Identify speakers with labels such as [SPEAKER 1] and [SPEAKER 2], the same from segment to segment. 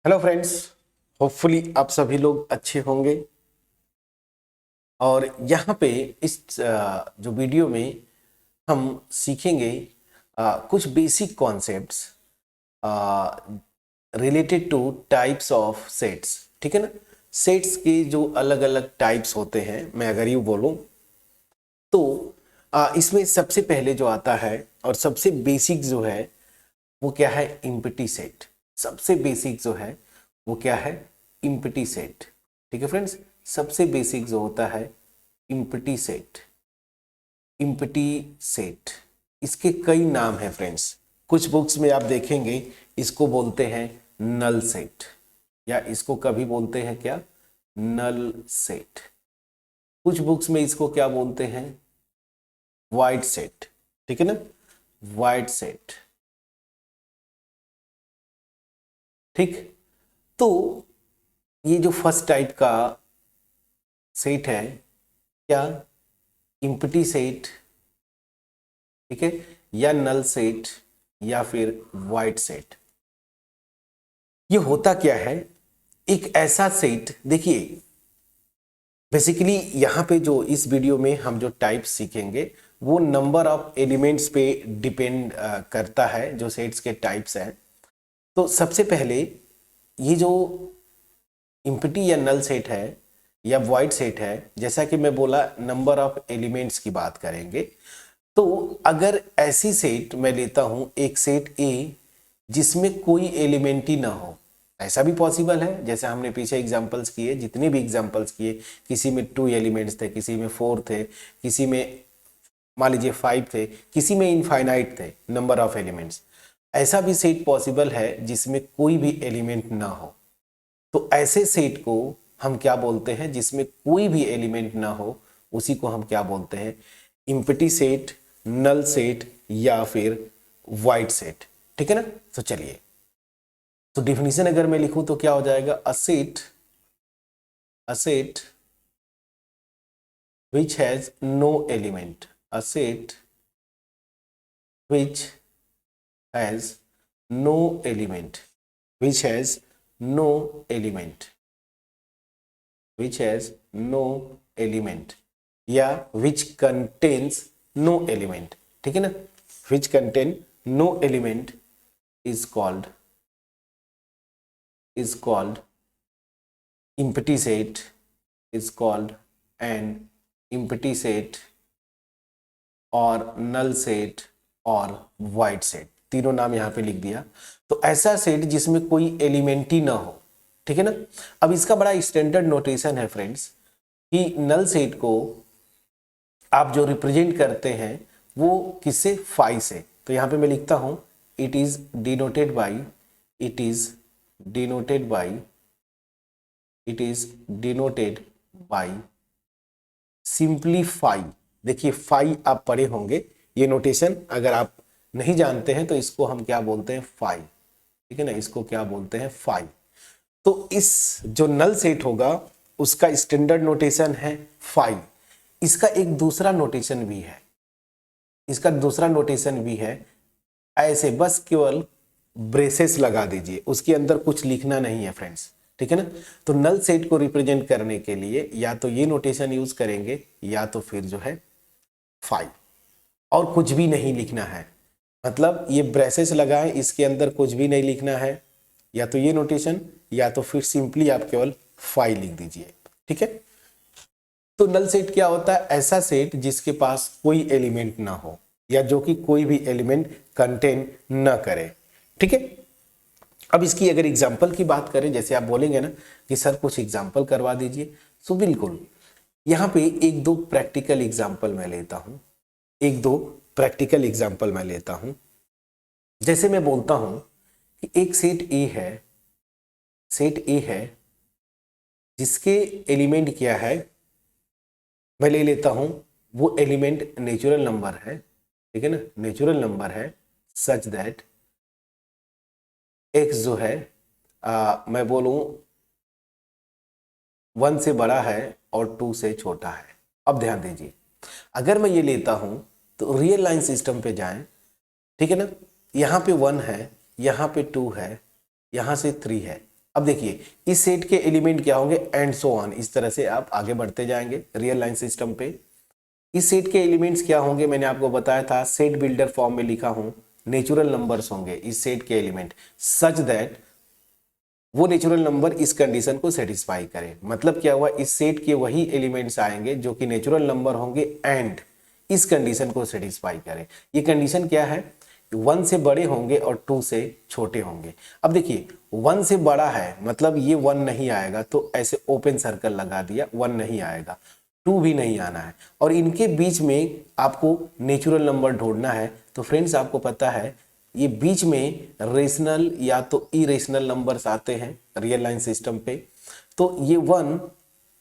[SPEAKER 1] Hello friends, hopefully आप सभी लोग अच्छे होंगे। और यहाँ पे इस जो वीडियो में हम सीखेंगे कुछ basic concepts related two types of sets. ठीक है ना। सेट्स के जो अलग अलग टाइप्स होते हैं, मैं अगर यूँ बोलूँ तो इसमें सबसे पहले जो आता है और सबसे बेसिक जो है वो क्या है, इम्पटी सेट। सबसे बेसिक जो है वो क्या है, इम्पटी सेट। ठीक है फ्रेंड्स, सबसे बेसिक जो होता है इम्पटी सेट। इम्पटी सेट, इसके कई नाम हैं फ्रेंड्स। कुछ बुक्स में आप देखेंगे इसको बोलते हैं नल सेट, या इसको कभी बोलते हैं क्या, नल सेट। कुछ बुक्स में इसको क्या बोलते हैं, वाइड सेट। ठीक है ना, वाइड सेट। ठीक, तो ये जो फर्स्ट टाइप का सेट है क्या, इम्पटी सेट, ठीक है, या नल सेट या फिर वाइड सेट। ये होता क्या है, एक ऐसा सेट, देखिए बेसिकली यहाँ पे जो इस वीडियो में हम जो टाइप्स सीखेंगे वो नंबर ऑफ एलिमेंट्स पे डिपेंड करता है, जो सेट्स के टाइप्स हैं। तो सबसे पहले ये जो इम्पटी या नल सेट है या वॉइड सेट है, जैसा कि मैं बोला नंबर ऑफ एलिमेंट्स की बात करेंगे। तो अगर ऐसी सेट मैं लेता हूं, एक सेट ए जिसमें कोई एलिमेंट ही ना हो, ऐसा भी पॉसिबल है। जैसे हमने पीछे एग्जांपल्स किए, जितने भी एग्जांपल्स किए, किसी में 2 एलिमेंट्स थे, किसी में 4 थे, किसी में मान लीजिए 5 थे, किसी में इनफाइनाइट थे नंबर ऑफ एलिमेंट्स। ऐसा भी सेट पॉसिबल है जिसमें कोई भी एलिमेंट ना हो। तो ऐसे सेट को हम क्या बोलते हैं, जिसमें कोई भी एलिमेंट ना हो, उसी को हम क्या बोलते हैं, इम्पटी सेट, नल सेट या फिर वाइड सेट। ठीक है ना। तो चलिए, तो डिफिनीशन अगर मैं लिखूं तो क्या हो जाएगा, a set which has no element, a set which has no element, which has no element, which has no element या which contains no element। ठीक है ना, which contain no element is called empty set, is called an empty set और null set और void set। तीनों नाम यहाँ पे लिख दिया। तो ऐसा सेट जिसमें कोई एलिमेंट ही ना हो। ठीक है ना। अब इसका बड़ा स्टैंडर्ड नोटेशन है फ्रेंड्स, कि नल सेट को आप जो रिप्रेजेंट करते हैं वो किससे, फाई से। तो यहाँ पे मैं लिखता हूँ it is denoted by, it is denoted by, it is denoted by simplify. देखिए फाई आप पढ़े होंगे, ये नोटेशन अगर आप नहीं जानते हैं तो इसको हम क्या बोलते हैं, फाई। ठीक है ना, इसको क्या बोलते हैं, फाई। तो इस जो नल सेट होगा उसका स्टैंडर्ड नोटेशन है फाई। इसका एक दूसरा नोटेशन भी है, इसका दूसरा नोटेशन भी है ऐसे, बस केवल ब्रेसेस लगा दीजिए, उसके अंदर कुछ लिखना नहीं है फ्रेंड्स। ठीक है ना। तो नल सेट को रिप्रेजेंट करने के लिए या तो ये नोटेशन यूज करेंगे या तो फिर जो है फाई, और कुछ भी नहीं लिखना है। मतलब ये ब्रेसेस लगाएं, इसके अंदर कुछ भी नहीं लिखना है, या तो ये नोटेशन या तो फिर सिंपली आप केवल फाई लिख दीजिए। ठीक है। तो नल सेट क्या होता है, ऐसा सेट जिसके पास कोई एलिमेंट ना हो या जो कि कोई भी एलिमेंट कंटेन ना करे। ठीक है। अब इसकी अगर एग्जांपल की बात करें, जैसे आप बोलेंगे ना कि सर कुछ एग्जांपल करवा दीजिए, तो बिल्कुल यहाँ पे एक दो प्रैक्टिकल एग्जांपल मैं लेता हूं, एक दो प्रैक्टिकल एग्जांपल मैं लेता हूं। जैसे मैं बोलता हूं कि एक सेट ए है, सेट ए है जिसके एलिमेंट क्या है, मैं ले लेता हूं वो एलिमेंट नेचुरल नंबर है। ठीक है ना, नेचुरल नंबर है सच दैट एक्स जो है मैं बोलूं 1 से बड़ा है और 2 से छोटा है। अब ध्यान दीजिए, अगर मैं ये लेता हूं तो रियल लाइन सिस्टम पे जाएं। ठीक है ना, यहाँ पे 1 है, यहाँ पे 2 है, यहाँ से 3 है। अब देखिए इस सेट के एलिमेंट क्या होंगे एंड सो ऑन, इस तरह से आप आगे बढ़ते जाएंगे रियल लाइन सिस्टम पे। इस सेट के एलिमेंट्स क्या होंगे, मैंने आपको बताया था सेट बिल्डर फॉर्म में लिखा हूं, नेचुरल नंबर्स होंगे इस सेट के एलिमेंट सच दैट वो नेचुरल नंबर इस कंडीशन को सेटिस्फाई करे। मतलब क्या हुआ, इस सेट के वही एलिमेंट्स आएंगे जो कि नेचुरल नंबर होंगे एंड इस कंडीशन को सेटिस्फाई करे। ये कंडीशन क्या है, 1 से बड़े होंगे और 2 से छोटे होंगे। अब देखिए 1 से बड़ा है मतलब ये 1 नहीं आएगा, तो ऐसे ओपन सर्कल लगा दिया, 1 नहीं आएगा, 2 भी नहीं आना है, और इनके बीच में आपको नेचुरल नंबर ढूंढना है। तो फ्रेंड्स आपको पता है ये बीच में रेशनल या तो इरेशनल नंबर्स आते हैं रियल लाइन सिस्टम पे। तो ये 1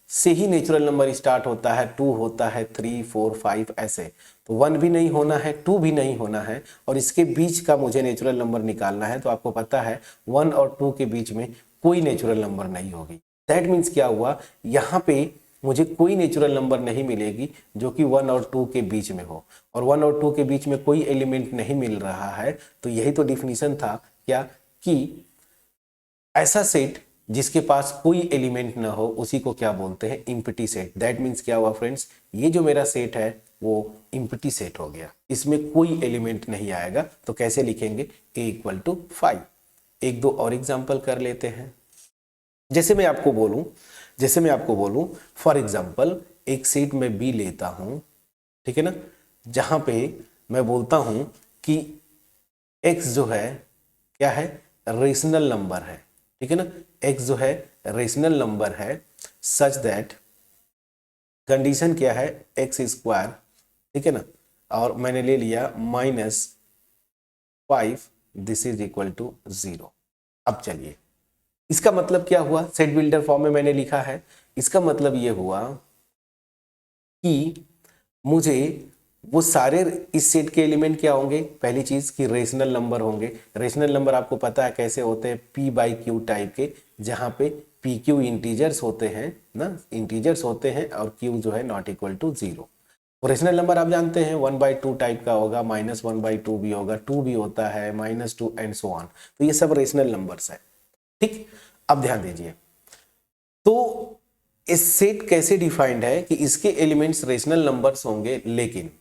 [SPEAKER 1] से ही नेचुरल नंबर स्टार्ट होता है, 2 होता है, 3 4 5 ऐसे। तो 1 भी नहीं होना है, 2 भी नहीं होना है, और इसके बीच का मुझे नेचुरल नंबर निकालना है। तो आपको पता है 1 और 2 के बीच में कोई नेचुरल नंबर नहीं होगी। दैट मीन्स क्या हुआ, यहाँ पे मुझे कोई नेचुरल नंबर नहीं मिलेगी जो कि 1 और 2 के बीच में हो, और 1 और 2 के बीच में कोई एलिमेंट नहीं मिल रहा है। तो यही तो डिफिनीशन था क्या, कि ऐसा सेट जिसके पास कोई एलिमेंट ना हो उसी को क्या बोलते हैं, इम्प्टी सेट। दैट मीन्स क्या हुआ फ्रेंड्स, ये जो मेरा सेट है वो इम्प्टी सेट हो गया, इसमें कोई एलिमेंट नहीं आएगा। तो कैसे लिखेंगे, a = 5। एक दो और एग्जाम्पल कर लेते हैं। जैसे मैं आपको बोलूं फॉर एग्जाम्पल एक सेट में B लेता हूं, ठीक है ना, जहां पे मैं बोलता हूं कि x जो है क्या है, रेशनल नंबर है, ठीक है ना, x जो है रेशनल नंबर है सच दैट कंडीशन क्या है x², ठीक है ना, और मैंने ले लिया -5 दिस इज इक्वल टू 0। अब चलिए इसका मतलब क्या हुआ, सेट बिल्डर फॉर्म में मैंने लिखा है, इसका मतलब ये हुआ कि मुझे वो सारे इस सेट के एलिमेंट क्या होंगे, पहली चीज कि रेशनल नंबर होंगे। रेशनल नंबर आपको पता है कैसे होते हैं, p/q टाइप के, जहां पे pq इंटीजर्स होते हैं ना, इंटीजर्स होते हैं, और q जो है not equal to 0। Rational number आप जानते हैं 1/2 टाइप का होगा, -1/2 भी होगा, 2 भी होता है, -2 एंड सो ऑन। तो ये सब रेशनल नंबर्स है, ठीक। अब ध्यान दीजिए, तो इस सेट कैसे डिफाइंड है कि इसके एलिमेंट्स रेशनल नंबर्स होंगे, लेकिन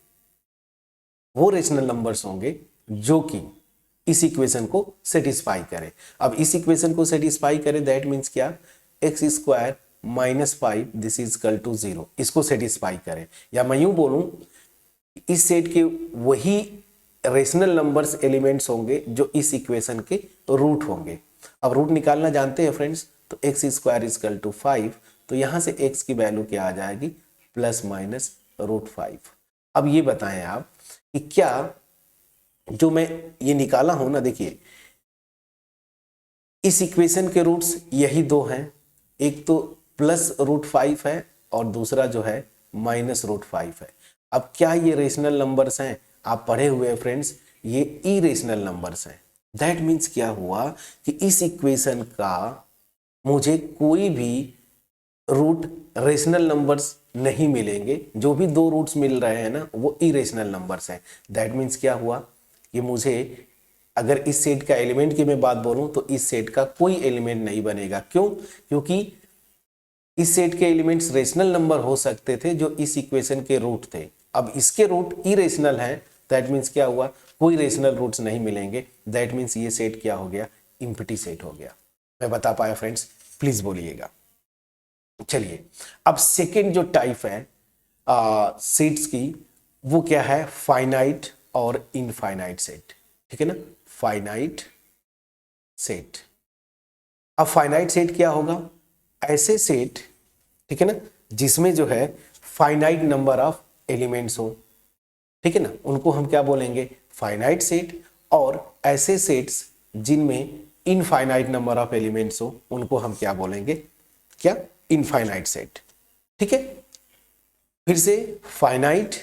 [SPEAKER 1] वो रेशनल नंबर्स होंगे जो कि इस इक्वेशन को सेटिस्फाई करे। अब इस इक्वेशन को सेटिस्फाई करे दैट मीन्स क्या, x² -5 this is equal to 0, इसको सेटिस्फाई करे। या मैं यूं बोलूं इस सेट के वही रेशनल नंबर्स एलिमेंट्स होंगे जो इस इक्वेशन के रूट होंगे। अब रूट निकालना जानते हैं फ्रेंड्स, तो x² इक्वल टू 5, तो यहां से x की वैल्यू क्या आ जाएगी, ±√5। अब ये बताएं आप कि क्या जो मैं ये निकाला हूं ना, देखिए इस इक्वेशन के रूट्स यही दो हैं, एक तो +√5 है और दूसरा जो है -√5 है। अब क्या ये रेशनल नंबर्स हैं, आप पढ़े हुए हैं फ्रेंड्स, ये इरेशनल नंबर्स हैं। दैट मीन्स क्या हुआ कि इस इक्वेशन का मुझे कोई भी रूट रेशनल नंबर्स नहीं मिलेंगे, जो भी दो रूट्स मिल रहे हैं ना वो इरेशनल नंबर्स हैं। दैट मीन्स क्या हुआ कि मुझे अगर इस सेट का एलिमेंट की मैं बात बोलूं तो इस सेट का कोई एलिमेंट नहीं बनेगा। क्यों, क्योंकि इस सेट के एलिमेंट्स रेशनल नंबर हो सकते थे जो इस इक्वेशन के रूट थे। अब इसके रूट इरेशनल हैं, दैट मीन्स क्या हुआ, कोई रेशनल रूट्स नहीं मिलेंगे। दैट मीन्स ये सेट क्या हो गया, इम्प्टी सेट हो गया। मैं बता पाया फ्रेंड्स, प्लीज बोलिएगा। चलिए अब सेकेंड जो टाइप है सेट्स की, वो क्या है, फाइनाइट और इनफाइनाइट सेट, ठीक है ना, फाइनाइट सेट। अब फाइनाइट सेट क्या होगा, ऐसे सेट, ठीक है ना, जिसमें जो है फाइनाइट नंबर ऑफ एलिमेंट्स हो, ठीक है ना, उनको हम क्या बोलेंगे, फाइनाइट सेट। और ऐसे सेट्स जिनमें इनफाइनाइट नंबर ऑफ एलिमेंट्स हो, उनको हम क्या बोलेंगे, क्या, इनफाइनाइट सेट, ठीक है। फिर से फाइनाइट,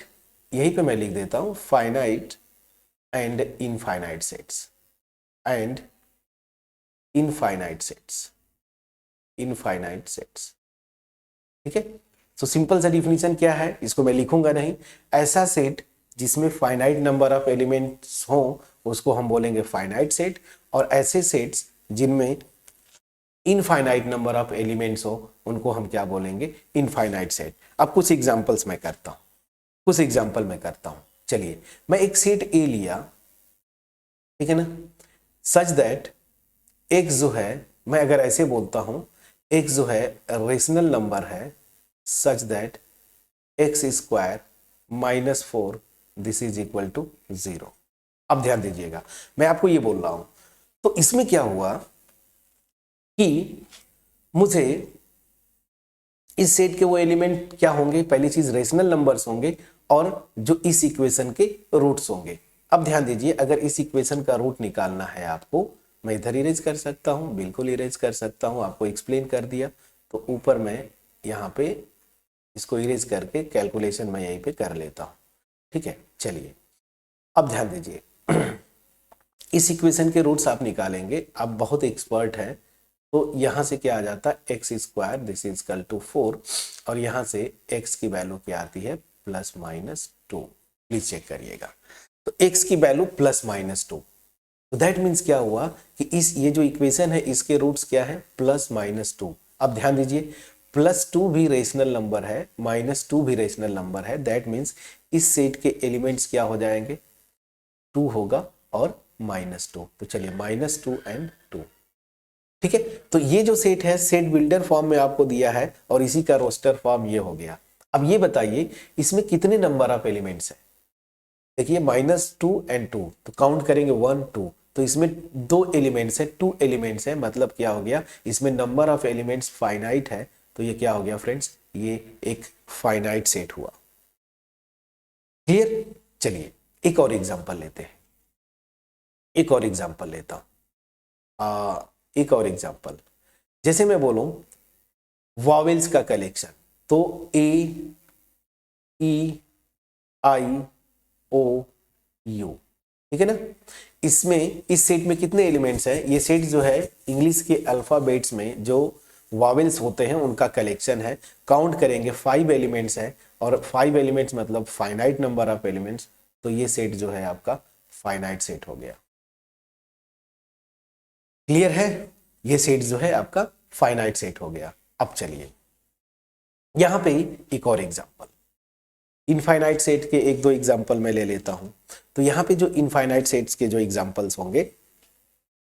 [SPEAKER 1] यहीं पे मैं लिख देता हूं, finite and infinite sets, and infinite sets, infinite sets, ठीक है। तो सिंपल सा डिफिनीशन क्या है, इसको मैं लिखूंगा नहीं, ऐसा सेट जिसमें फाइनाइट नंबर ऑफ एलिमेंट्स हो उसको हम बोलेंगे फाइनाइट सेट, और ऐसे सेट्स जिनमें इनफाइनाइट नंबर ऑफ एलिमेंट्स हो उनको हम क्या बोलेंगे, इनफाइनाइट सेट। अब कुछ एग्जांपल्स मैं करता हूं, कुछ एग्जांपल मैं करता हूं। चलिए मैं एक सेट ए लिया, ठीक है ना, सच दैट एक्स जो है, मैं अगर ऐसे बोलता हूं एक्स जो है रेशनल नंबर है, such that x square minus 4 this is equal to 0। अब ध्यान दीजिएगा मैं आपको ये बोल रहा हूं, तो इसमें क्या हुआ कि मुझे इस सेट के वो एलिमेंट क्या होंगे, पहली चीज रेशनल नंबर्स होंगे और जो इस इक्वेशन के रूट्स होंगे। अब ध्यान दीजिए, अगर इस इक्वेशन का रूट निकालना है आपको, मैं इधर इरेज कर सकता हूं, बिल्कुल इरेज कर सकता हूं, आपको एक्सप्लेन कर दिया। तो ऊपर मैं यहां पे इसको इरेज करके कैलकुलेशन मैं यहीं पे कर लेता हूं, ठीक है। चलिए अब ध्यान दीजिए, इस इक्वेशन के रूट्स आप निकालेंगे, आप बहुत एक्सपर्ट हैं, तो यहां से क्या आ जाता है, x square this is equal to 4, और यहां से एक्स की वैल्यू क्या आती है, प्लस माइनस 2। प्लीज चेक करिएगा, तो एक्स की वैल्यू प्लस माइनस 2, तो दैट मीन्स क्या हुआ कि इस ये जो इक्वेशन है इसके रूट्स क्या है, प्लस माइनस 2। अब ध्यान दीजिए, प्लस 2 भी रेशनल नंबर है, माइनस 2 भी रेशनल नंबर है, दैट मीन्स इस सेट के एलिमेंट्स क्या हो जाएंगे, 2 होगा और माइनस 2। तो चलिए माइनस 2 एंड 2, ठीक है। तो ये जो सेट है सेट बिल्डर फॉर्म में आपको दिया है और इसी का रोस्टर फॉर्म ये हो गया। अब ये बताइए इसमें कितने नंबर ऑफ एलिमेंट्स है, देखिए माइनस 2 एंड 2, तो काउंट करेंगे 1 2, तो इसमें 2 एलिमेंट्स है, 2 एलिमेंट्स है, मतलब क्या हो गया, इसमें नंबर ऑफ एलिमेंट्स फाइनाइट है। तो ये क्या हो गया फ्रेंड्स, ये एक फाइनाइट सेट हुआ। क्लियर। चलिए एक और एग्जांपल लेते हैं, एक और एग्जांपल लेता हूं, एक और एग्जांपल, जैसे मैं बोलूं वॉवेल्स का कलेक्शन, तो ए ई आई ओ यू, ठीक है ना। इसमें इस सेट में कितने एलिमेंट्स हैं, ये सेट जो है इंग्लिश के अल्फाबेट्स में जो वॉवेल्स होते हैं उनका कलेक्शन है। काउंट करेंगे 5 एलिमेंट्स हैं, और 5 एलिमेंट्स मतलब फाइनाइट नंबर ऑफ एलिमेंट्स, तो ये सेट जो है आपका फाइनाइट सेट हो गया। क्लियर है, ये सेट जो है आपका फाइनाइट सेट हो गया। अब चलिए यहां पे एक और एग्जांपल, इनफाइनाइट सेट के एक दो एग्जांपल मैं ले लेता हूं। तो यहां पे जो इनफाइनाइट सेट्स के जो एग्जांपल्स होंगे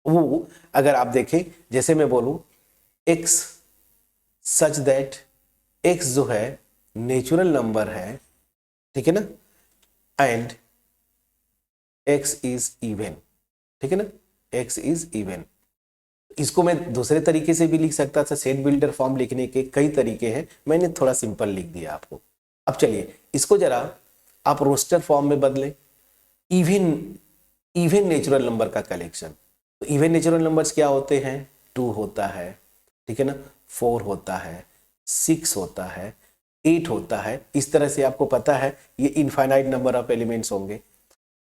[SPEAKER 1] वो अगर आप देखें, जैसे मैं बोलूं x सच दैट x जो है नेचुरल नंबर है, ठीक है ना, एंड x इज इवन, ठीक है ना, x इज इवन। इसको मैं दूसरे तरीके से भी लिख सकता था, सेट बिल्डर फॉर्म लिखने के कई तरीके हैं, मैंने थोड़ा सिंपल लिख दिया आपको। अब चलिए इसको जरा आप रोस्टर फॉर्म में बदलें, इवन इवन नेचुरल नंबर का कलेक्शन। तो इवन नेचुरल नंबर्स क्या होते हैं, 2 होता है, ठीक है ना, 4 होता है, 6 होता है, 8 होता है। इस तरह से आपको पता है ये इनफाइनाइट नंबर ऑफ एलिमेंट्स होंगे।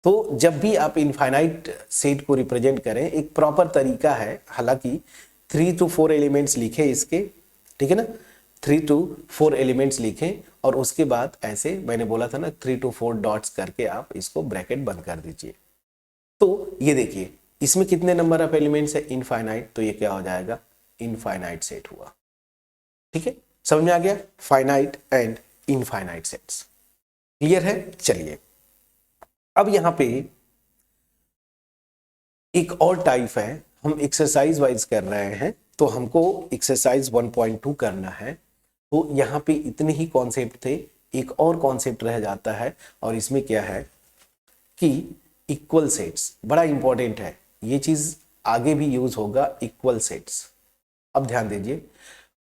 [SPEAKER 1] तो जब भी आप इनफाइनाइट सेट को रिप्रेजेंट करें एक प्रॉपर तरीका है, हालांकि 3 to 4 एलिमेंट्स लिखे इसके, ठीक है ना, 3 to 4 एलिमेंट्स लिखें, और उसके बाद ऐसे मैंने बोला था ना 3 to 4 डॉट्स करके आप इसको ब्रैकेट बंद कर दीजिए। तो ये देखिए इसमें कितने नंबर ऑफ एलिमेंट्स है, इनफाइनाइट, तो ये क्या हो जाएगा, इनफाइनाइट सेट हुआ। ठीक है, समझ में आ गया, finite and infinite sets. Clear है। चलिए अब यहां पे एक और टाइप है, हम एक्सरसाइज वाइज कर रहे हैं, तो हमको एक्सरसाइज 1.2 करना है। तो यहां पे इतने ही कॉन्सेप्ट थे, एक और कॉन्सेप्ट रह जाता है, और इसमें क्या है कि इक्वल सेट्स बड़ा इंपॉर्टेंट है, ये चीज आगे भी यूज होगा, इक्वल सेट्स। अब ध्यान दीजिए,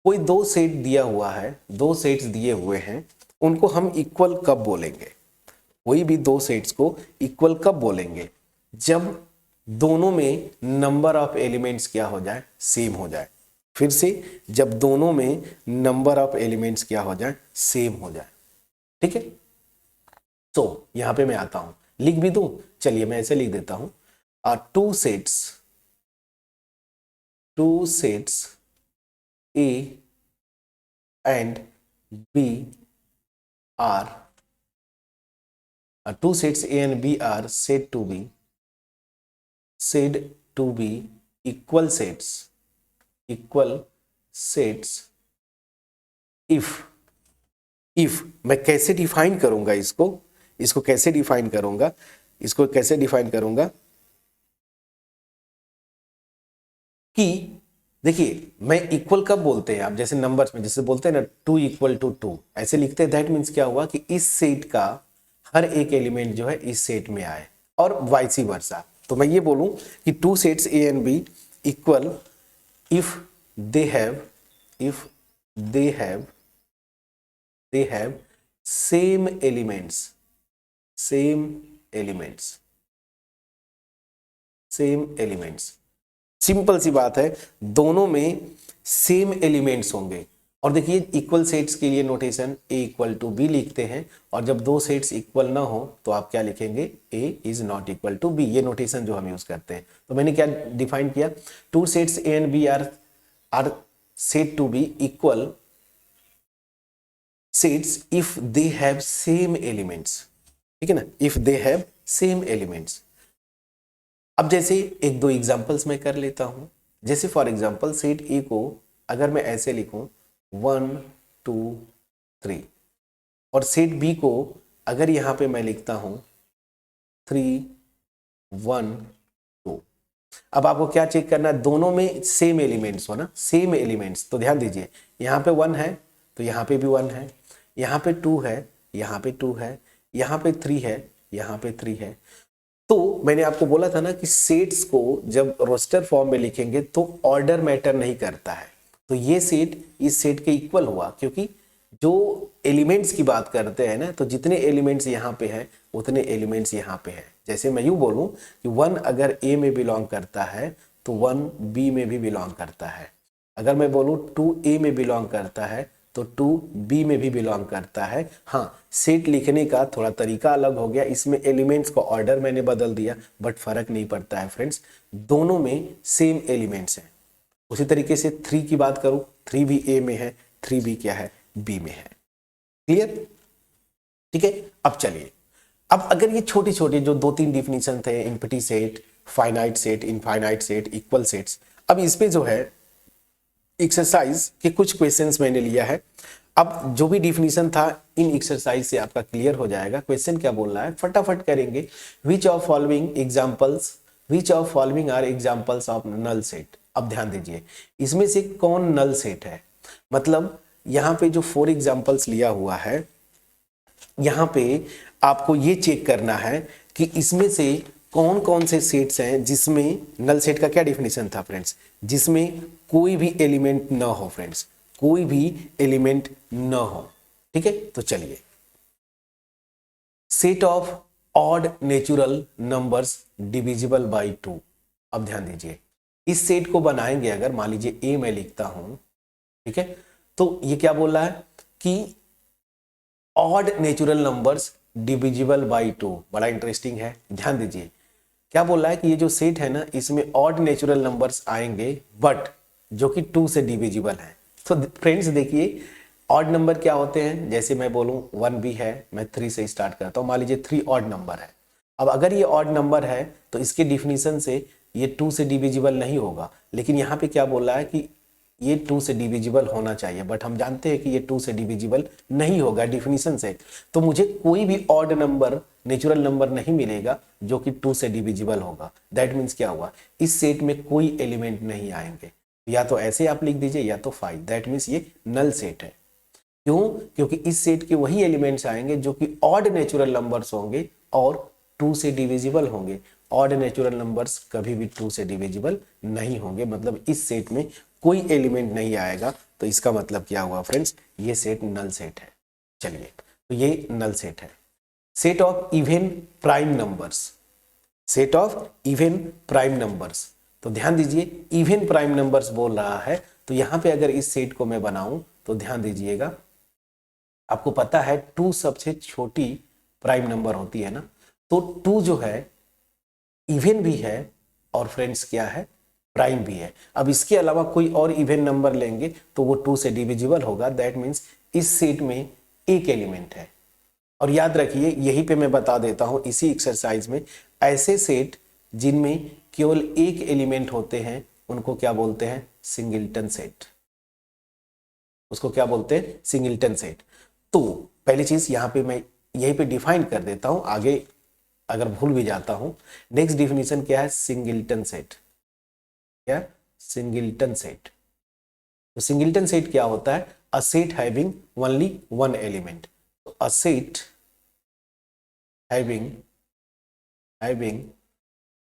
[SPEAKER 1] कोई 2 सेट दिया हुआ है, 2 सेट्स दिए हुए हैं, उनको हम इक्वल कब बोलेंगे, कोई भी 2 सेट्स को इक्वल कब बोलेंगे, जब दोनों में नंबर ऑफ एलिमेंट्स क्या हो जाए, सेम हो जाए। फिर से, जब दोनों में नंबर ऑफ एलिमेंट्स क्या हो जाए, सेम हो जाए। ठीक है, तो यहां पे मैं आता हूं, लिख भी दूं, चलिए मैं ऐसे लिख देता हूं, 2 sets A and B are 2 sets A and B are said to be equal sets equal sets if मैं कैसे डिफाइन करूंगा इसको कैसे डिफाइन करूंगा कि देखिए, मैं इक्वल कब बोलते हैं आप, जैसे नंबर्स में जैसे बोलते हैं ना 2 इक्वल टू 2, ऐसे लिखते हैं। दैट मीन्स क्या हुआ कि इस सेट का हर एक एलिमेंट जो है इस सेट में आए, और वाइस वर्सा। तो मैं ये बोलूं कि 2 sets A and B equal if they have same elements simple सी बात है, दोनों में सेम एलिमेंट्स होंगे। और देखिए, इक्वल सेट्स के लिए notation A equal to B लिखते हैं, और जब दो सेट्स इक्वल ना हो तो आप क्या लिखेंगे, A is not equal to B. ये नोटेशन जो हम यूज करते हैं। तो मैंने क्या डिफाइन किया, 2 sets A and B are said to be equal sets if they have same elements, ठीक है ना, if they have same elements। अब जैसे एक दो एग्जांपल्स मैं कर लेता हूं। जैसे फॉर एग्जांपल सेट ए को अगर मैं ऐसे लिखूं 1 2 3, और सेट बी को अगर यहां पे मैं लिखता हूं 3 1 2। अब आपको क्या चेक करना है, दोनों में सेम एलिमेंट्स हो ना, सेम एलिमेंट्स। तो ध्यान दीजिए, यहाँ पे 1 है तो यहाँ पे भी 1 है, यहाँ पे 2 है, यहाँ पे 2 है, यहाँ पे 3 है, यहाँ पे 3 है। तो मैंने आपको बोला था ना कि सेट्स को जब रोस्टर फॉर्म में लिखेंगे तो ऑर्डर मैटर नहीं करता है। तो ये सेट इस सेट के इक्वल हुआ, क्योंकि जो एलिमेंट्स की बात करते हैं ना, तो जितने एलिमेंट्स यहाँ पे हैं उतने एलिमेंट्स यहाँ पे हैं। जैसे मैं यूं बोलूं कि 1 अगर ए में बिलोंग करता है तो 1 बी में भी बिलोंग करता है। अगर मैं बोलूं 2 ए में बिलोंग करता है तो 2 बी में भी बिलोंग करता है। हाँ, सेट लिखने का थोड़ा तरीका अलग हो गया, इसमें एलिमेंट्स का ऑर्डर मैंने बदल दिया, बट फर्क नहीं पड़ता है फ्रेंड्स, दोनों में सेम एलिमेंट्स हैं। उसी तरीके से 3 की बात करूं, 3 भी ए में है, 3 भी क्या है, बी में है। क्लियर? ठीक है। अब चलिए, अब अगर ये छोटे छोटे जो 2-3 डिफिनीशन थे, empty set, finite set, infinite set, equal sets, अब इसमें जो है एक्सरसाइज के कुछ क्वेश्चंस मैंने लिया है। अब जो भी डिफिनीशन था इन एक्सरसाइज से आपका क्लियर हो जाएगा। क्वेश्चन क्या बोल रहा है, फटाफट करेंगे। Which of following are examples of null set. अब ध्यान दीजिए, इसमें से कौन नल सेट है, मतलब यहाँ पे जो 4 एग्जाम्पल्स लिया हुआ है, यहाँ पे आपको ये चेक करना है कि इसमें से कौन कौन से सेट्स हैं जिसमें नल सेट का क्या डिफिनेशन था फ्रेंड्स, जिसमें कोई भी एलिमेंट ना हो फ्रेंड्स, कोई भी एलिमेंट ना हो। ठीक है, तो चलिए, set of odd natural numbers divisible by 2। अब ध्यान दीजिए, इस सेट को बनाएंगे अगर, मान लीजिए ए मैं लिखता हूं, ठीक है, तो ये क्या बोल रहा है कि odd natural numbers divisible by 2। बड़ा इंटरेस्टिंग है, ध्यान दीजिए क्या बोल रहा है कि ये जो सेट है ना, इसमें ऑड नेचुरल नंबर्स आएंगे बट जो कि 2 से डिविजिबल है। तो फ्रेंड्स देखिए, ऑड नंबर क्या होते हैं, जैसे मैं बोलूं 1 भी है, मैं 3 से स्टार्ट करता हूं, मान लीजिए 3 ऑड नंबर है। अब अगर ये ऑड नंबर है तो इसके डिफिनीशन से ये 2 से डिविजिबल नहीं होगा, लेकिन यहाँ पे क्या बोल रहा है कि ये 2 से डिविजिबल होना चाहिए, बट हम जानते हैं कि ये 2 से डिविजिबल नहीं होगा डिफिनीशन से। तो मुझे कोई भी ऑड नंबर, नेचुरल नंबर नहीं मिलेगा जो कि 2 से डिविजिबल होगा। दैट मीन्स क्या हुआ, इस सेट में कोई एलिमेंट नहीं आएंगे, या तो ऐसे आप लिख दीजिए या तो 5। दैट मीन्स ये नल सेट है। क्यों? क्योंकि इस सेट के वही एलिमेंट्स आएंगे जो कि ऑड नेचुरल नंबर्स होंगे और 2 से डिविजिबल होंगे। ऑड नेचुरल नंबर्स कभी भी 2 से डिविजिबल नहीं होंगे, मतलब इस सेट में कोई एलिमेंट नहीं आएगा। तो इसका मतलब क्या हुआ फ्रेंड्स, ये सेट नल सेट है। चलिए, तो ये नल सेट है। Set of even prime numbers, set of even prime numbers. तो ध्यान दीजिए, इवन प्राइम नंबर्स बोल रहा है, तो यहां पे अगर इस सेट को मैं बनाऊं तो ध्यान दीजिएगा, आपको पता है 2 सबसे छोटी प्राइम नंबर होती है ना, तो 2 जो है इवन भी है और फ्रेंड्स क्या है, प्राइम भी है। अब इसके अलावा कोई और इवन नंबर लेंगे तो वो 2 से डिविजिबल होगा। दैट मीन्स इस सेट में एक एलिमेंट है। और याद रखिए, यहीं पे मैं बता देता हूं इसी एक्सरसाइज में, ऐसे सेट जिनमें केवल एक एलिमेंट होते हैं उनको क्या बोलते हैं, सिंगल्टन सेट। उसको क्या बोलते हैं, सिंगल्टन सेट। तो पहली चीज यहां पे मैं यहीं पे डिफाइन कर देता हूं, आगे अगर भूल भी जाता हूं। नेक्स्ट डिफिनेशन क्या है, सिंगल्टन सेट। क्या, सिंगल्टन सेट। तो सिंगल्टन सेट क्या होता है, a set having only one element. तो a set having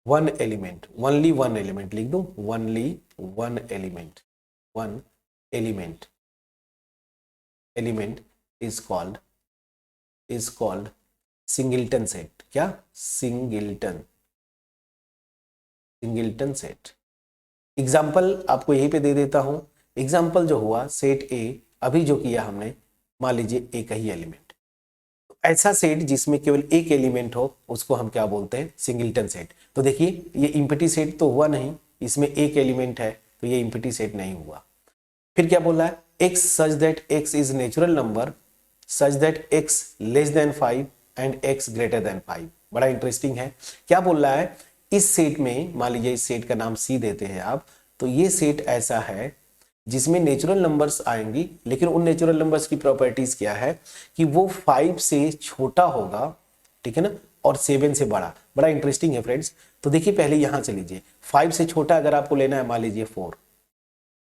[SPEAKER 1] one element, only one element लिख दूं, only one element, one element, element is called singleton set. क्या, सिंगल्टन सेट। एग्जाम्पल आपको यहीं पे दे देता हूं। एग्जाम्पल जो हुआ सेट ए, अभी जो किया हमने, मान लीजिए एक ही एलिमेंट। ऐसा सेट जिसमें केवल एक एलिमेंट हो उसको हम क्या बोलते हैं, सिंगल्टन सेट। तो देखिए ये इम्पटी सेट तो हुआ नहीं, इसमें एक एलिमेंट है तो ये इम्पटी सेट नहीं हुआ। फिर क्या बोला है, x such that x is natural number such that x less than 5 and x greater than 5। बड़ा इंटरेस्टिंग है। क्या बोल रहा है, इस सेट में, मान लीजिए इस सेट का नाम C देते हैं आप, तो ये सेट ऐसा है जिसमें नेचुरल नंबर्स आएंगी, लेकिन उन नेचुरल नंबर्स की प्रॉपर्टीज क्या है कि वो 5 से छोटा होगा, ठीक है ना, और 7 से बड़ा। बड़ा इंटरेस्टिंग है फ्रेंड्स। तो देखिए पहले यहां से लीजिए, 5 से छोटा अगर आपको लेना है, मान लीजिए 4,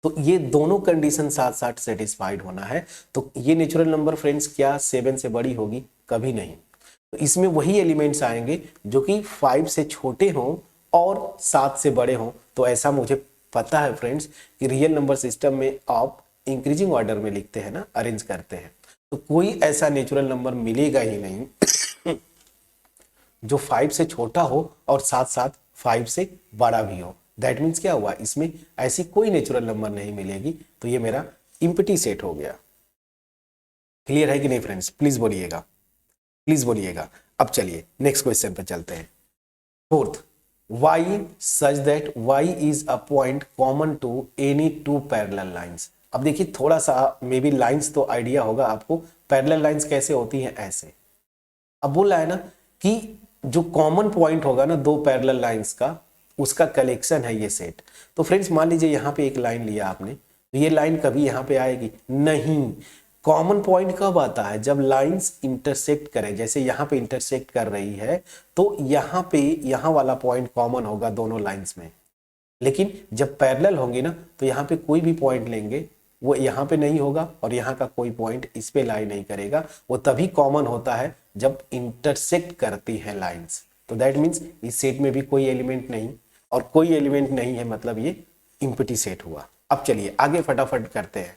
[SPEAKER 1] तो ये दोनों कंडीशन साथ साथ सेटिस्फाइड होना है। तो ये नेचुरल नंबर फ्रेंड्स क्या 7 से बड़ी होगी, कभी नहीं। तो इसमें वही एलिमेंट्स आएंगे जो कि 5 से छोटे हों और 7 से बड़े हों। तो ऐसा मुझे पता है फ्रेंड्स कि रियल नंबर सिस्टम में आप इंक्रीजिंग ऑर्डर में लिखते हैं ना, अरेंज करते हैं, तो कोई ऐसा नेचुरल नंबर मिलेगा ही नहीं जो 5 से छोटा हो और साथ साथ 5 से बड़ा भी हो। दैट मीन्स क्या हुआ, इसमें ऐसी कोई नेचुरल नंबर नहीं मिलेगी। तो ये मेरा इम्पटी सेट हो गया। क्लियर है कि नहीं फ्रेंड्स, प्लीज बोलिएगा, प्लीज बोलिएगा। अब चलिए नेक्स्ट क्वेश्चन पर चलते हैं। Fourth, y such that y is a point common to any two parallel lines। अब देखिए थोड़ा सा मे बी लाइंस तो आइडिया होगा आपको, पैरेलल लाइंस कैसे होती हैं, ऐसे। अब बोला है ना कि जो कॉमन पॉइंट होगा ना दो पैरेलल लाइंस का, उसका कलेक्शन है ये सेट। तो फ्रेंड्स मान लीजिए यहाँ पे एक लाइन लिया आपने, तो ये लाइन कभी यहाँ पे आएगी नहीं। कॉमन पॉइंट कब आता है, जब लाइंस इंटरसेक्ट करें, जैसे यहाँ पे इंटरसेक्ट कर रही है, तो यहाँ पे यहाँ वाला पॉइंट कॉमन होगा दोनों लाइंस में। लेकिन जब पैरेलल होंगे ना, तो यहाँ पे कोई भी पॉइंट लेंगे वो यहाँ पे नहीं होगा और यहाँ का कोई पॉइंट इस पे लाई नहीं करेगा। वो तभी कॉमन होता है जब इंटरसेक्ट करती है लाइंस। तो दैट मीन्स इस सेट में भी कोई एलिमेंट नहीं, और कोई एलिमेंट नहीं है मतलब ये इम्पटी सेट हुआ। अब चलिए आगे फटाफट करते हैं।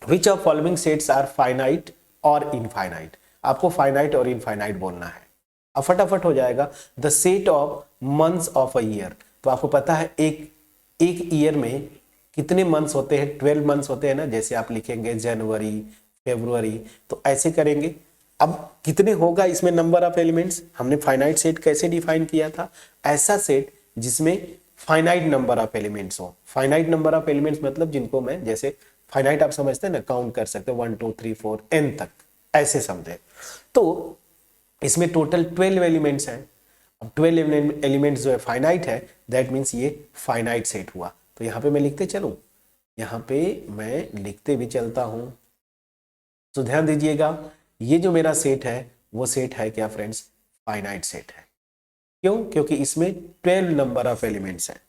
[SPEAKER 1] Which of following sets are finite और इनफाइनाइट। आपको फाइनाइट और इनफाइनाइट बोलना है। अब फटाफट हो जाएगा। The set of months of a year. तो आपको पता है एक ईयर में कितने मंथ्स होते हैं, 12 मंथ्स होते हैं ना। जैसे आप लिखेंगे जनवरी, फरवरी, तो ऐसे करेंगे। अब कितने होगा इसमें नंबर ऑफ एलिमेंट्स, हमने फाइनाइट सेट कैसे डिफाइन किया था, ऐसा सेट जिसमें फाइनाइट नंबर ऑफ एलिमेंट्स हो। फाइनाइट नंबर ऑफ एलिमेंट्स मतलब जिनको मैं, जैसे फाइनाइट आप समझते हैं ना, काउंट कर सकते हैं 1 2 3 4 n तक, ऐसे समझे। तो इसमें टोटल 12 एलिमेंट्स हैं। अब 12 एलिमेंट्स जो है फाइनाइट है, दैट मीन्स ये फाइनाइट सेट हुआ। तो यहाँ पे मैं लिखते चलूं, यहाँ पे मैं लिखते भी चलता हूं। तो ध्यान दीजिएगा, ये जो मेरा सेट है वो सेट है क्या फ्रेंड्स, फाइनाइट सेट है। क्यों, क्योंकि इसमें 12 नंबर ऑफ एलिमेंट्स हैं,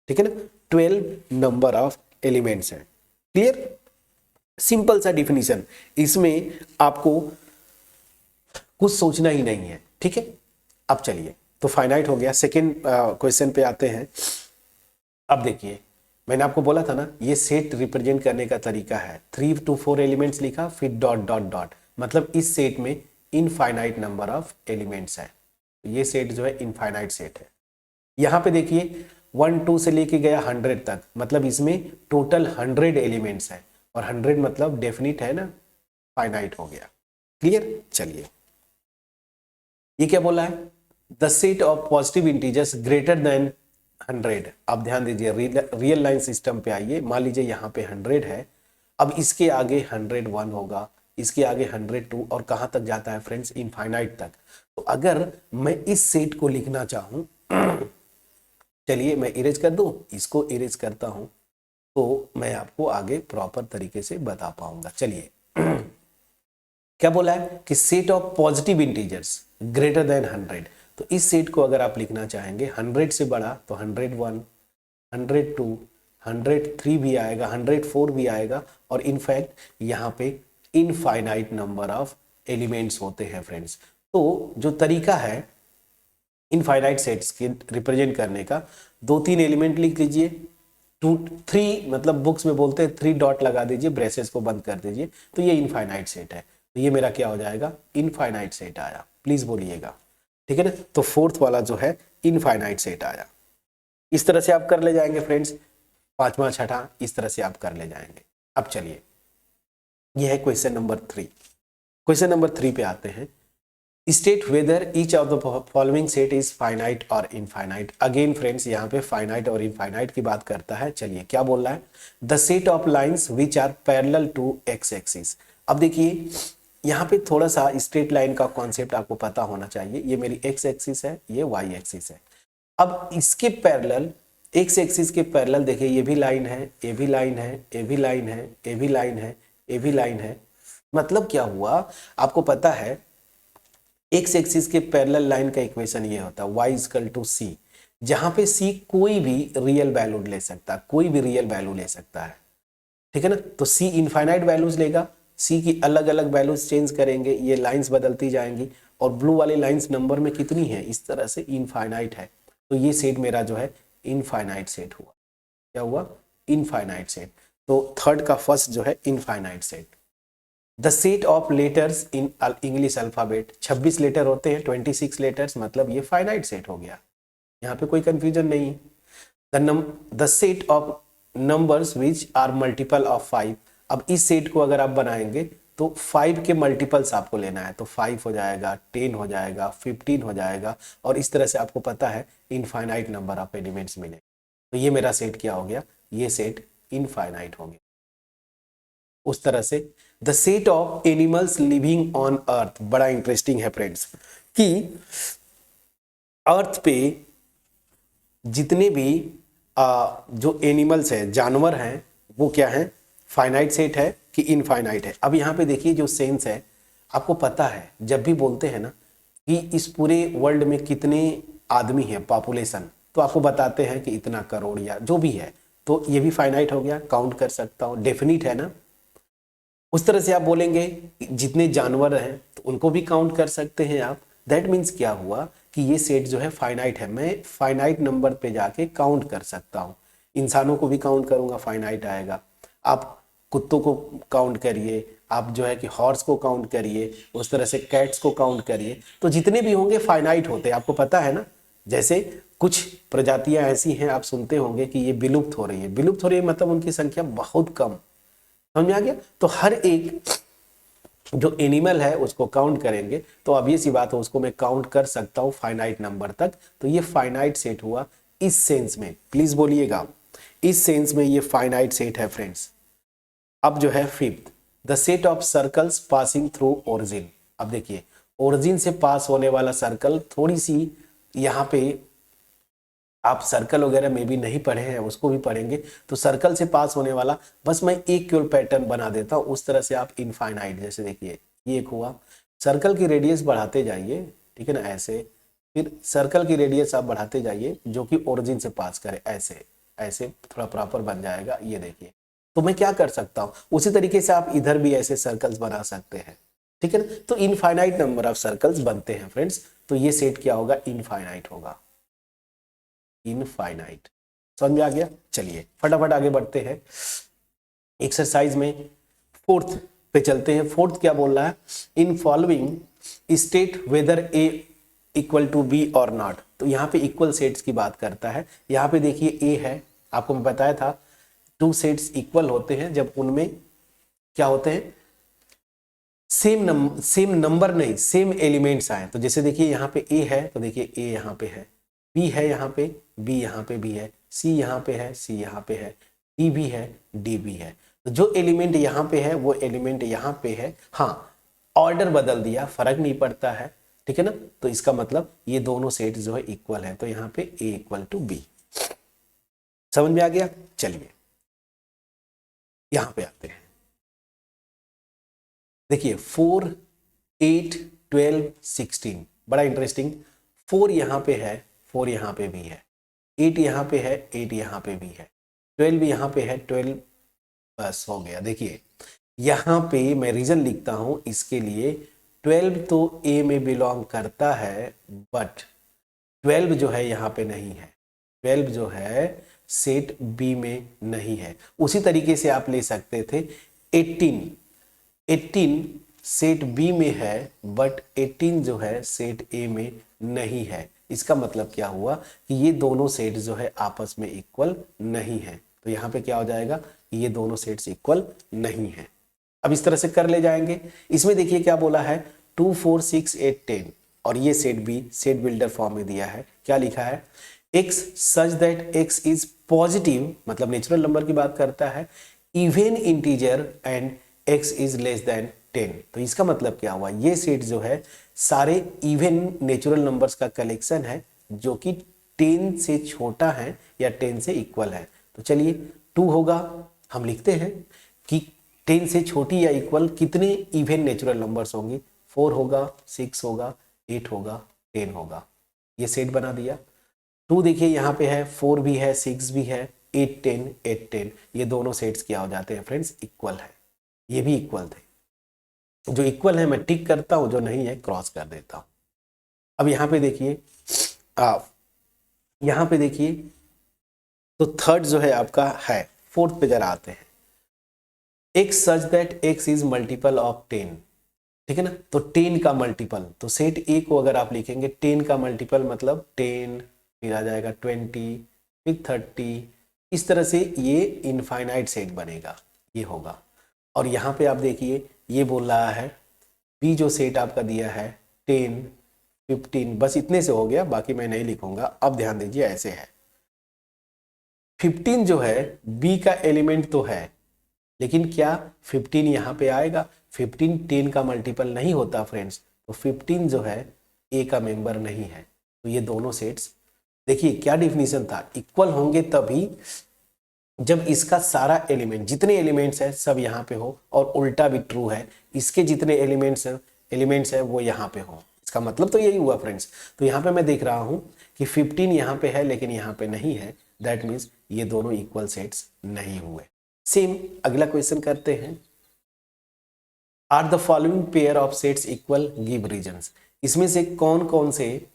[SPEAKER 1] ठीक है ना, 12 नंबर ऑफ एलिमेंट्स हैं। क्लियर, सिंपल सा डिफिनीशन, इसमें आपको कुछ सोचना ही नहीं है, ठीक है। अब चलिए, तो फाइनाइट हो गया। सेकेंड क्वेश्चन पे आते हैं। अब देखिए मैंने आपको बोला था ना, ये सेट रिप्रेजेंट करने का तरीका है, 3 to 4 एलिमेंट्स लिखा, फिर डॉट डॉट डॉट, मतलब इस सेट में इनफाइनाइट नंबर ऑफ एलिमेंट्स है। ये सेट जो है इनफाइनाइट सेट है। यहाँ पे देखिए 1 2 से लेके गया 100 तक, मतलब इसमें टोटल 100 एलिमेंट्स है, और 100 मतलब डेफिनिट है ना, फाइनाइट हो गया। क्लियर, चलिए ये क्या बोला है, the set of positive integers greater than 100। अब ध्यान दीजिए, रियल लाइन सिस्टम पे आइए। मान लीजिए यहाँ पे 100 है, अब इसके आगे 101 होगा, इसके आगे 102, और कहां तक जाता है फ्रेंड्स, इनफाइनाइट तक। तो अगर मैं इस सेट को लिखना चाहूं चलिए मैं इरेज कर दूं, इसको इरेज करता हूं तो मैं आपको आगे प्रॉपर तरीके से बता पाऊंगा। चलिए क्या बोला है कि set of positive integers greater than 100, तो इस सेट को अगर आप लिखना चाहेंगे 100 से बड़ा तो 101, 102, 103 भी आएगा, 104 भी आएगा, और इनफैक्ट यहाँ पे इनफाइनाइट नंबर ऑफ एलिमेंट्स होते हैं फ्रेंड्स। तो जो तरीका है इनफाइनाइट सेट्स के रिप्रेजेंट करने का, 2-3 एलिमेंट लिख लीजिए, 2-3 मतलब बुक्स में बोलते हैं 3 डॉट लगा दीजिए, ब्रेसेस को बंद कर दीजिए, तो ये इनफाइनाइट सेट है। तो ये मेरा क्या हो जाएगा, इनफाइनाइट सेट आया। प्लीज बोलिएगा, ठीक है ना। तो फोर्थ वाला जो है इनफाइनाइट सेट आया। इस तरह से आप कर ले जाएंगे फ्रेंड्स, 5वां 6ठा इस तरह से आप कर ले जाएंगे। अब चलिए यह है क्वेश्चन नंबर 3। क्वेश्चन नंबर 3 पे आते हैं। State whether each of the following set is finite और इनफाइनाइट। अगेन फ्रेंड्स यहाँ पे फाइनाइट और इनफाइनाइट की बात करता है। चलिए क्या बोल रहा है, the set of lines which are parallel to x axis. अब देखिए यहाँ पे थोड़ा सा स्ट्रेट लाइन का कॉन्सेप्ट आपको पता होना चाहिए। ये मेरी एक्स एक्सिस है, ये वाई एक्सिस है। अब इसके पैरेलल, एक्स एक्सिस के पैरेलल देखिए ये भी लाइन है, ये भी लाइन है, ये भी लाइन है, ये भी लाइन है, ये भी लाइन है। मतलब क्या हुआ, आपको पता है एक्स एक्सिस के पैरेलल लाइन का इक्वेशन ये होता है y इक्वल टू सी, जहां पे c कोई भी रियल वैल्यू ले सकता है, कोई भी रियल वैल्यू ले सकता है, ठीक है ना। तो c इनफाइनाइट वैल्यूज लेगा, c की अलग अलग वैल्यूज चेंज करेंगे, ये लाइंस बदलती जाएंगी, और ब्लू वाली लाइंस नंबर में कितनी है, इस तरह से इनफाइनाइट है। तो ये सेट मेरा जो है इनफाइनाइट सेट हुआ। क्या हुआ, इनफाइनाइट सेट। तो थर्ड का फर्स्ट जो है infinite set. The set of letters in English alphabet, 26 letter होते हैं, 26 लेटर्स, मतलब ये फाइनाइट सेट हो गया, यहाँ पे कोई कंफ्यूजन नहीं। The set of numbers which are multiple of 5। अब इस सेट को अगर आप बनाएंगे तो 5 के मल्टीपल्स आपको लेना है, तो 5 हो जाएगा, 10 हो जाएगा, 15 हो जाएगा, और इस तरह से आपको पता है इनफाइनाइट नंबर ऑफ एलिमेंट्स मिले। तो ये मेरा सेट क्या हो गया, ये सेट इनफाइनाइट हो गया। उस तरह से the set of animals living on earth, बड़ा इंटरेस्टिंग है फ्रेंड्स, कि अर्थ पे जितने भी जो एनिमल्स है, जानवर हैं, वो क्या है, फाइनाइट सेट है कि इनफाइनाइट है। अब यहाँ पे देखिए जो सेंस है, आपको पता है जब भी बोलते हैं ना कि इस पूरे वर्ल्ड में कितने आदमी हैं, पॉपुलेशन, तो आपको बताते हैं कि इतना करोड़ या जो भी है, तो ये भी फाइनाइट हो गया, काउंट कर सकता हूँ, डेफिनिट है ना। उस तरह से आप बोलेंगे जितने जानवर हैं तो उनको भी काउंट कर सकते हैं आप। दैट मीन्स क्या हुआ कि ये सेट जो है फाइनाइट है, मैं फाइनाइट नंबर पे जाके काउंट कर सकता हूँ। इंसानों को भी काउंट करूंगा, फाइनाइट आएगा। आप कुत्तों को काउंट करिए, आप जो है कि हॉर्स को काउंट करिए, उस तरह से कैट्स को काउंट करिए, तो जितने भी होंगे फाइनाइट होते हैं, आपको पता है ना। जैसे कुछ प्रजातियां ऐसी हैं, आप सुनते होंगे कि ये विलुप्त हो रही है, विलुप्त हो रही है मतलब उनकी संख्या बहुत कम, समझ में आ गया। तो हर एक जो एनिमल है उसको काउंट करेंगे तो अब ये सी बात है, उसको मैं काउंट कर सकता हूँ फाइनाइट नंबर तक। तो ये फाइनाइट सेट हुआ इस सेंस में, प्लीज बोलिएगा, इस सेंस में ये फाइनाइट सेट है फ्रेंड्स। अब जो है fifth, the set of circles passing through origin. अब देखिए ओरिजिन से पास होने वाला सर्कल, थोड़ी सी यहाँ पे आप सर्कल वगैरह में भी नहीं पढ़े हैं, उसको भी पढ़ेंगे। तो सर्कल से पास होने वाला, बस मैं एक केवल पैटर्न बना देता हूँ, उस तरह से आप इनफाइनाइट, जैसे देखिए ये एक हुआ, सर्कल की रेडियस बढ़ाते जाइए, ठीक है ना, ऐसे, फिर सर्कल की रेडियस आप बढ़ाते जाइए जो कि ओरिजिन से पास करे, ऐसे ऐसे थोड़ा प्रॉपर बन जाएगा, ये देखिए। तो मैं क्या कर सकता हूँ, उसी तरीके से आप इधर भी ऐसे सर्कल्स बना सकते हैं, ठीक है ना। तो इनफाइनाइट नंबर ऑफ सर्कल्स बनते हैं फ्रेंड्स। तो ये सेट क्या होगा, इनफाइनाइट होगा, इनफाइनाइट। समझ में आ गया। चलिए फटाफट आगे बढ़ते हैं, एक्सरसाइज में फोर्थ पे चलते हैं। फोर्थ क्या बोल रहा है, in following state whether A equal to B और नॉट। तो यहाँ पे इक्वल सेट्स की बात करता है। यहाँ पे देखिए ए है, आपको मैं बताया था 2 सेट्स इक्वल होते हैं जब उनमें क्या होते हैं, सेम नंबर नहीं, सेम एलिमेंट्स आए। तो जैसे देखिए यहाँ पे ए है, तो देखिए ए यहाँ पे है, बी है यहाँ पे, बी यहाँ पे भी है, सी यहाँ पे है, सी यहाँ पे है, डी भी है, डी भी है। तो जो एलिमेंट यहाँ पे है वो एलिमेंट यहाँ पे है। हाँ, ऑर्डर बदल दिया, फर्क नहीं पड़ता है, ठीक है ना। तो इसका मतलब ये दोनों सेट जो है इक्वल है, तो यहाँ पे ए इक्वल टू बी। समझ में आ गया? चलिए यहां पे आते हैं। देखिए 4, 8, 12, 16 बड़ा इंटरेस्टिंग। 4 यहां पे है, 4 यहां पे भी है, 8 यहां पे है, 8 यहां पे भी है, 12 यहां पे है, 12 बस हो गया। देखिए यहां पे मैं रीजन लिखता हूं इसके लिए। 12 तो ए में बिलोंग करता है, बट 12 जो है यहाँ पे नहीं है। 12 जो है सेट बी में नहीं है। उसी तरीके से आप ले सकते थे 18, 18 सेट बी में है, बट 18 जो है सेट ए में नहीं है। इसका मतलब क्या हुआ कि ये दोनों सेट जो है आपस में इक्वल नहीं है। तो यहाँ पे क्या हो जाएगा, ये दोनों सेट्स इक्वल नहीं है। अब इस तरह से कर ले जाएंगे। इसमें देखिए क्या बोला है, 2, 4, 6, 8, 10 और ये set B set builder form में दिया है। क्या लिखा है, x such that x is positive, मतलब नेचुरल नंबर की बात करता है, even integer and x is less than 10। तो इसका मतलब क्या हुआ, ये सेट जो है सारे इवन नेचुरल नंबर्स का कलेक्शन है जो कि 10 से छोटा है या 10 से इक्वल है। तो चलिए 2 होगा, हम लिखते हैं कि 10 से छोटी या इक्वल कितने इवन नेचुरल नंबर्स होंगे, 4 होगा, 6 होगा, 8 होगा, 10 होगा। ये सेट बना दिया। 2 देखिए यहाँ पे है, 4 भी है, 6 भी है, 8, 10, 8, 10, ये दोनों सेट्स क्या हो जाते हैं फ्रेंड्स, इक्वल है। ये भी इक्वल थे। जो इक्वल है मैं टिक करता हूं, जो नहीं है क्रॉस कर देता हूं। अब यहाँ पे देखिए, यहाँ पे देखिए तो थर्ड जो है आपका है, फोर्थ पे जरा आते हैं। x such that x is multiple of 10, ठीक है ना। तो 10 का मल्टीपल, तो सेट ए को अगर आप लिखेंगे 10 का मल्टीपल मतलब 10, फिर आ जाएगा 20, फिर 30, इस तरह से ये इनफाइनाइट सेट बनेगा, ये होगा। और यहाँ पे आप देखिए ये बोल रहा है बी जो सेट आपका दिया है 10, 15, बस इतने से हो गया, बाकी मैं नहीं लिखूंगा। अब ध्यान दीजिए ऐसे है, 15 जो है बी का एलिमेंट तो है, लेकिन क्या 15 यहाँ पे आएगा, 15 10 का मल्टीपल नहीं होता फ्रेंड्स। तो 15 जो है ए का मेंबर नहीं है। तो ये दोनों सेट्स देखिए क्या डिफिनीशन था, इक्वल होंगे तभी जब इसका सारा एलिमेंट, जितने एलिमेंट्स है सब यहाँ पे हो, और उल्टा भी ट्रू है, इसके जितने एलिमेंट्स है वो यहाँ पे हो। इसका मतलब तो यही हुआ फ्रेंड्स। तो यहाँ पे मैं देख रहा हूँ कि 15 यहाँ पे है लेकिन यहाँ पे नहीं है, दैट मीन्स ये दोनों इक्वल सेट्स नहीं हुए। सेम अगला क्वेश्चन करते हैं, are the following pair of sets equal, give reasons. इसमें से कौन कौन से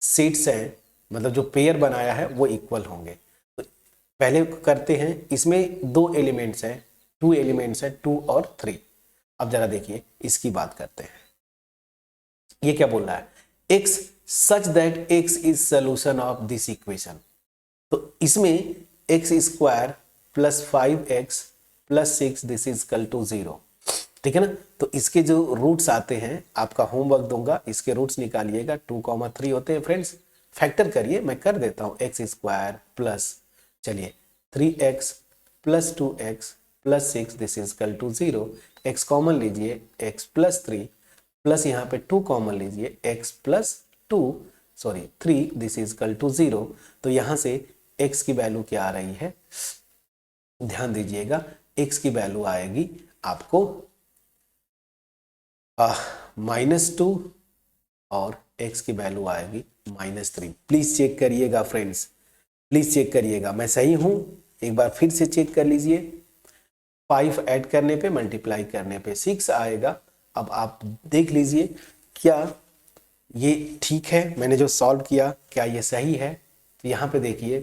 [SPEAKER 1] सेट्स हैं, मतलब जो पेयर बनाया है वो इक्वल होंगे। तो पहले करते हैं, इसमें 2 एलिमेंट्स हैं, 2 एलिमेंट्स हैं, 2 और 3। अब जरा देखिए इसकी बात करते हैं। ये क्या बोल रहा है, x such that x is solution of this equation. तो इसमें x square plus 5x plus 6 this is equal to 0, ठीक है ना। तो इसके जो रूट्स आते हैं, आपका होमवर्क दूंगा, इसके रूट्स निकालिएगा, 2, 3 होते हैं फ्रेंड्स। फैक्टर करिए, मैं कर देता हूं, x स्क्वायर प्लस, चलिए 3x plus 2x plus 6 this is equal to 0। x common लीजिए, x प्लस 3 प्लस यहाँ पे 2 कॉमन लीजिए, x plus 3 this is equal to 0। तो यहाँ से x की वैल्यू क्या आ रही है, ध्यान दीजिएगा, x की वैल्यू आएगी आपको -2 और x की वैल्यू आएगी -3। प्लीज चेक करिएगा फ्रेंड्स, प्लीज चेक करिएगा मैं सही हूं, एक बार फिर से चेक कर लीजिए। 5 ऐड करने पे, मल्टीप्लाई करने पे 6 आएगा। अब आप देख लीजिए क्या ये ठीक है, मैंने जो सॉल्व किया क्या ये सही है। तो यहाँ पे देखिए,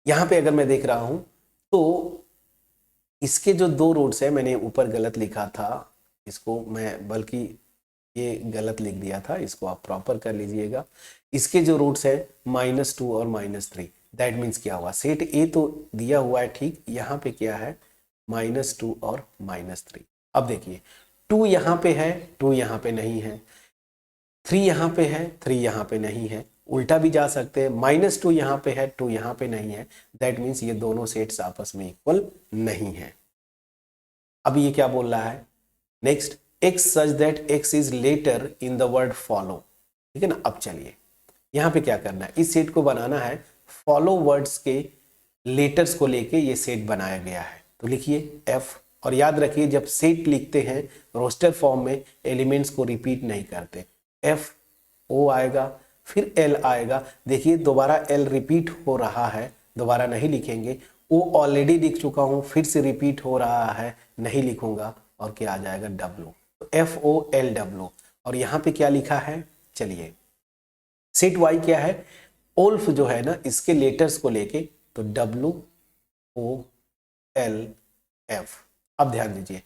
[SPEAKER 1] यहाँ पे अगर मैं देख रहा हूं तो इसके जो 2 रूट्स है, मैंने ऊपर गलत लिखा था, इसको मैं बल्कि ये गलत लिख दिया था, इसको आप प्रॉपर कर लीजिएगा। इसके जो रूट्स है -2 और -3, दैट मीन्स क्या हुआ, सेट ए तो दिया हुआ है ठीक, यहाँ पे क्या है -2 और -3। अब देखिए 2 यहाँ पे है, 2 यहाँ पे नहीं है, 3 यहाँ पे है, 3 यहाँ पे नहीं है, उल्टा भी जा सकते हैं, -2 यहाँ पे है, 2 यहाँ पे नहीं है, दैट मीन्स ये दोनों सेट्स आपस में इक्वल नहीं है। अब ये क्या बोल रहा है, next x such that x is letter in the word follow, ठीक है ना। अब चलिए यहाँ पे क्या करना है, इस सेट को बनाना है फॉलो वर्ड्स के लेटर्स को लेके ये सेट बनाया गया है। तो लिखिए एफ, और याद रखिए जब सेट लिखते हैं रोस्टर फॉर्म में एलिमेंट्स को रिपीट नहीं करते, एफ ओ आएगा फिर एल आएगा। देखिए दोबारा एल रिपीट हो रहा है, दोबारा नहीं लिखेंगे, ओ ऑलरेडी लिख चुका हूं, फिर से रिपीट हो रहा है, नहीं लिखूंगा, और क्या आ जाएगा डब्लू, तो एफ ओ एल डब्लू। और यहाँ पे क्या लिखा है, चलिए सेट वाई क्या है, ओल्फ जो है ना इसके लेटर्स को लेके, तो डब्लू ओ एल एफ। अब ध्यान दीजिए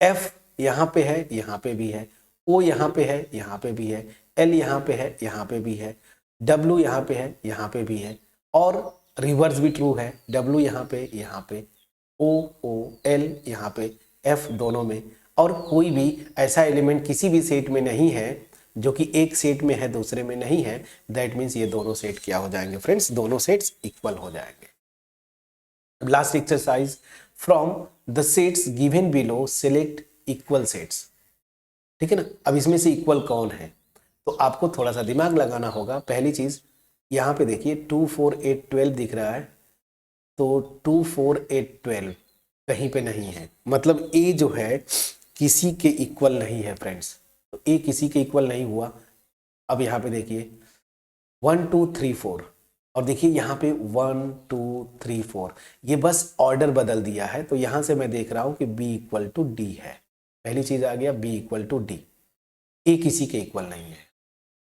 [SPEAKER 1] एफ यहाँ पे है, यहाँ पे भी है, ओ यहाँ पे है, यहाँ पे भी है, एल यहाँ पे है, यहाँ पे भी है, डब्लू यहाँ पे है, यहाँ पे भी है, और रिवर्स भी ट्रू है, डब्लू यहाँ पे, ओ एल यहाँ पे, एफ दोनों में। और कोई भी ऐसा एलिमेंट किसी भी सेट में नहीं है जो कि एक सेट में है दूसरे में नहीं है, दैट मीन्स ये दोनों सेट क्या हो जाएंगे फ्रेंड्स, दोनों सेट्स इक्वल हो जाएंगे। Last exercise, from the sets given below select equal sets. ठीक है ना, अब इसमें से इक्वल कौन है, तो आपको थोड़ा सा दिमाग लगाना होगा। पहली चीज यहाँ पे देखिए 2 4 8 12 दिख रहा है, तो 2 4 8 12 कहीं पे नहीं है, मतलब ए जो है किसी के इक्वल नहीं है फ्रेंड्स, तो ए किसी के इक्वल नहीं हुआ। अब यहाँ पे देखिए 1 2 3 4, और देखिए यहाँ पे 1 2 3 4, ये बस ऑर्डर बदल दिया है। तो यहाँ से मैं देख रहा हूँ कि b इक्वल टू डी है, पहली चीज आ गया b इक्वल टू डी, ए किसी के इक्वल नहीं है।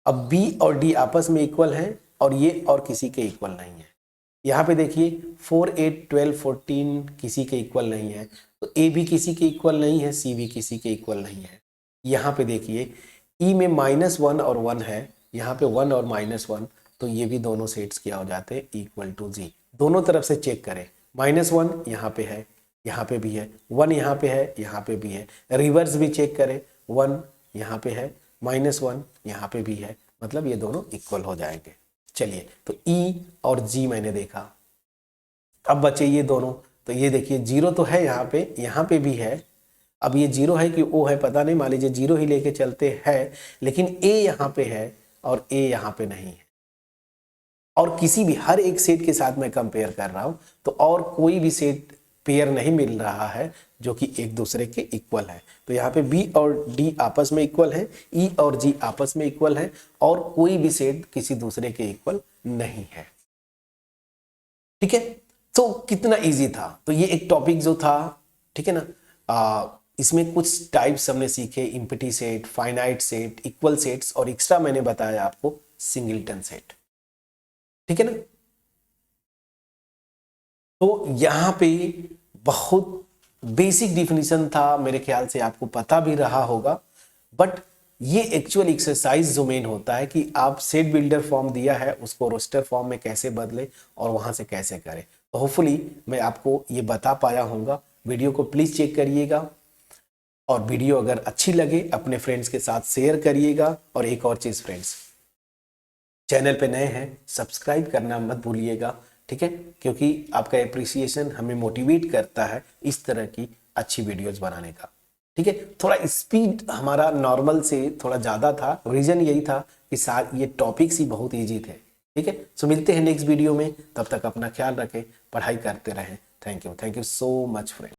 [SPEAKER 1] अब b और d आपस में इक्वल हैं और ये और किसी के इक्वल नहीं है। यहाँ पे देखिए 4 8 12 14 किसी के इक्वल नहीं है, तो a भी किसी के इक्वल नहीं है, c भी किसी के इक्वल नहीं है। यहाँ पे देखिए e में -1 और 1 है, यहाँ पे 1 और -1, तो ये भी दोनों सेट्स क्या हो जाते हैं, इक्वल टू जी। दोनों तरफ से चेक करें, -1 यहाँ पे है, यहाँ पे भी है, 1 यहाँ पे है, यहाँ पे भी है, रिवर्स भी चेक करें, 1 यहाँ पे है, -1 यहाँ पे भी है, मतलब ये दोनों इक्वल हो जाएंगे। चलिए तो E और G मैंने देखा, अब बचे ये दोनों, तो ये देखिए 0 तो है यहाँ पे भी है। अब ये 0 है कि O है पता नहीं, मान लीजिए 0 ही लेके चलते हैं, लेकिन A यहाँ पे है और A यहाँ पे नहीं है। और किसी भी हर एक सेट के साथ मैं कंपेयर कर रहा हूं, तो और कोई भी सेट पेयर नहीं मिल रहा है जो कि एक दूसरे के इक्वल है। तो यहाँ पे B और D आपस में इक्वल है, E और G आपस में इक्वल है, और कोई भी सेट किसी दूसरे के इक्वल नहीं है। ठीक है, तो कितना इजी था। तो ये एक टॉपिक जो था, ठीक है ना, इसमें कुछ टाइप्स हमने सीखे, empty set, finite set, equal sets, और एक्स्ट्रा मैंने बताया आपको सिंगलटन सेट। ठीक है ना, तो यहां पे बहुत बेसिक डिफिनीशन था, मेरे ख्याल से आपको पता भी रहा होगा। बट ये एक्चुअल एक्सरसाइज जो मेन होता है कि आप सेट बिल्डर फॉर्म दिया है उसको रोस्टर फॉर्म में कैसे बदले और वहां से कैसे करें। तो होपफुली मैं आपको ये बता पाया होऊंगा। वीडियो को प्लीज चेक करिएगा, और वीडियो अगर अच्छी लगे अपने फ्रेंड्स के साथ शेयर करिएगा। और एक और चीज फ्रेंड्स, चैनल पे नए हैं सब्सक्राइब करना मत भूलिएगा, ठीक है, क्योंकि आपका एप्रिसिएशन हमें मोटिवेट करता है इस तरह की अच्छी वीडियोस बनाने का। ठीक है, थोड़ा स्पीड हमारा नॉर्मल से थोड़ा ज़्यादा था, रीजन यही था कि ये टॉपिक्स ही बहुत ईजी थे। ठीक है, सो मिलते हैं नेक्स्ट वीडियो में, तब तक अपना ख्याल रखें, पढ़ाई करते रहें। Thank you so much friend.